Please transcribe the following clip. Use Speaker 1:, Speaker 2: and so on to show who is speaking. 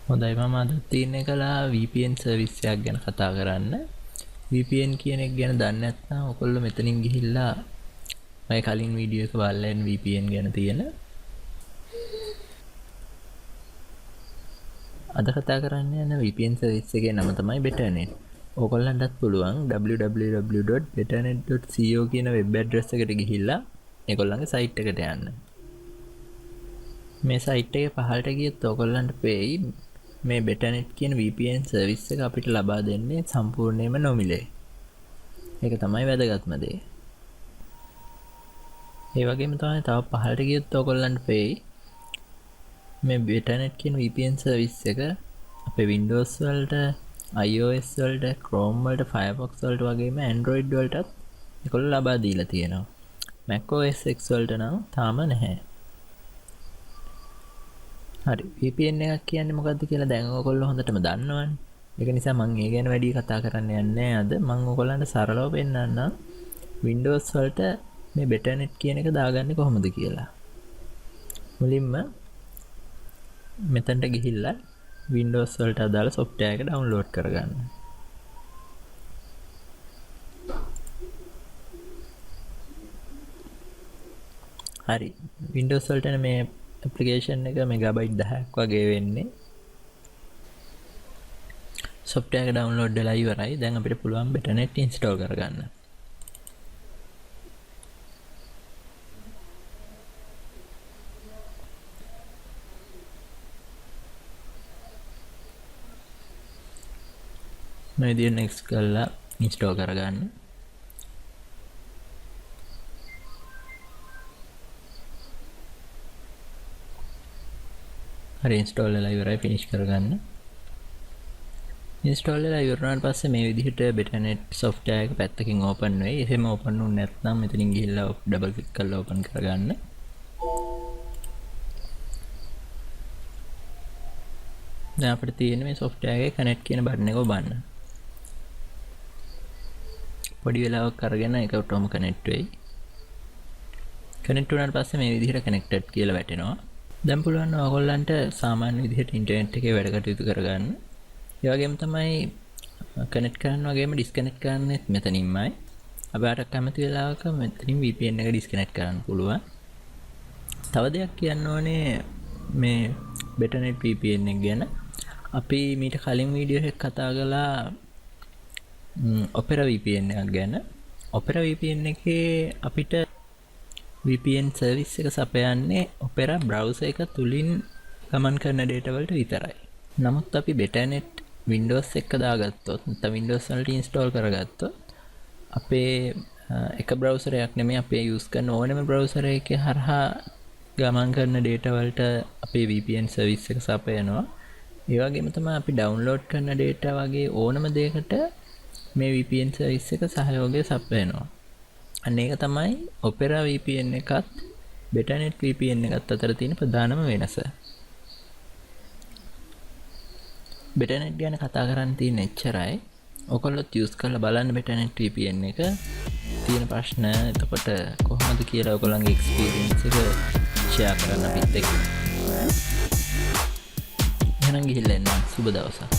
Speaker 1: හොඳයි මම අද තීරණය කළා VPN සර්විස් එකක් ගැන කතා කරන්න. VPN කියන එක ගැන දන්නේ නැත්නම් ඔයගොල්ලෝ මෙතනින් ගිහිල්ලා මම කලින් වීඩියෝ එක බලලා ඉන්න VPN ගැන තියෙන. අද කතා කරන්න යන VPN සර්විස් එකේ නම තමයි Betternet. ඔයගොල්ලන්ටත් පුළුවන් www.betternet.co කියන වෙබ් ඇඩ්‍රස් එකට ගිහිල්ලා ඒගොල්ලන්ගේ සයිට් එකට යන්න. මේ සයිට් එකේ පහළට ගියොත් ඔයගොල්ලන්ට පෙයි මේ Betternet කියන VPN සර්විස් එක අපිට ලබා දෙන්නේ සම්පූර්ණයෙන්ම නොමිලේ. ඒක තමයි වැදගත්ම දේ. ඒ වගේම තමයි තව පහළට ගියොත් ඔයගොල්ලන්ට පෙයි මේ Betternet කියන VPN සර්විස් එක අපේ Windows වලට, iOS වලට, Chrome වලට, Firefox වලට වගේම Android වලටත් ඒගොල්ලෝ ලබා දීලා තියෙනවා. macOS X වලට නම් තාම නැහැ. හරි VPN එකක් කියන්නේ මොකද්ද කියලා දැන් ඔයගොල්ලෝ හොඳටම දන්නවනේ. ඒක නිසා මම ඒ ගැන වැඩි කතා කරන්න යන්නේ නැහැ අද. මම ඔයගොල්ලන්ට සරලව පෙන්නන්නම් Windows වලට මේ Betternet කියන එක දාගන්නේ කොහොමද කියලා. මුලින්ම මෙතනට ගිහිල්ලා Windows වලට අදාළ software එක download කරගන්න. හරි Windows වලට මේ application එක megabyte 10ක් වගේ වෙන්නේ. software එක download වෙලා ඉවරයි. දැන් අපිට පුළුවන් Betternet install කරගන්න. මේ විදිහට next කරලා install කරගන්න. හරි install වෙලා ඉවරයි finish කරගන්න. install වෙලා ඉවරනාට පස්සේ මේ විදිහට Betternet software එක පැත්තකින් open වෙයි. එහෙම open වුනේ නැත්නම් මෙතනින් ගිහිල්ලා double click කරලා open කරගන්න. දැන් අපිට තියෙන මේ software එකේ connect කියන බටන් එක ඔබන්න. පොඩි වෙලාවක් අරගෙන ඒක ඔටෝම connect වෙයි. connect වුණාට පස්සේ මේ විදිහට connected කියලා වැටෙනවා. දැන් පුළුවන් ඔයගොල්ලන්ට සාමාන්‍ය විදිහට ඉන්ටර්නෙට් එකේ වැඩ කටයුතු කරගන්න. ඒ වගේම තමයි කනෙක්ට් කරන්න වගේම ඩිස්කනෙක්ට් කරන්නෙත් මෙතනින්මයි. අපිට කැමති වෙලාවක මෙතනින් VPN එක ඩිස්කනෙක්ට් කරන්න පුළුවන්. තව දෙයක් කියන්න ඕනේ මේ Betternet VPN එක ගැන. අපි මීට කලින් වීඩියෝ එකක් කතා කළා Opera VPN එකක් ගැන. Opera VPN එකේ අපිට VPN සර්විස් එක සපයන්නේ Opera browser එක තුලින් ගමන් කරන data වලට විතරයි. නමුත් අපි Betternet Windows එක දාගත්තොත් නැත්නම් Windows වලට install කරගත්තොත් අපේ එක browser එකක් නෙමෙයි අපේ use කරන ඕනෑම browser එකේ හරහා ගමන් කරන data වලට අපේ VPN සර්විස් එක සපයනවා. ඒ වගේම තමයි අපි download කරන data වගේ ඕනම දෙයකට මේ VPN සර්විස් එක සහයෝගය සපයනවා. අන්න ඒක තමයි Opera VPN එකත් Betternet VPN එකත් අතර තියෙන ප්‍රධානම වෙනස. Betternet ගැන කතා කරන්න තියෙන එච්චරයි. ඔයගොල්ලොත් use කරලා බලන්න Betternet VPN එක. තියෙන ප්‍රශ්න එතකොට කොහොමද කියලා ඔයගොල්ලන්ගේ experience එක share කරන්න අපිත් එක්ක. එහෙනම් ගිහිල්ලා එන්න. සුබ දවසක්.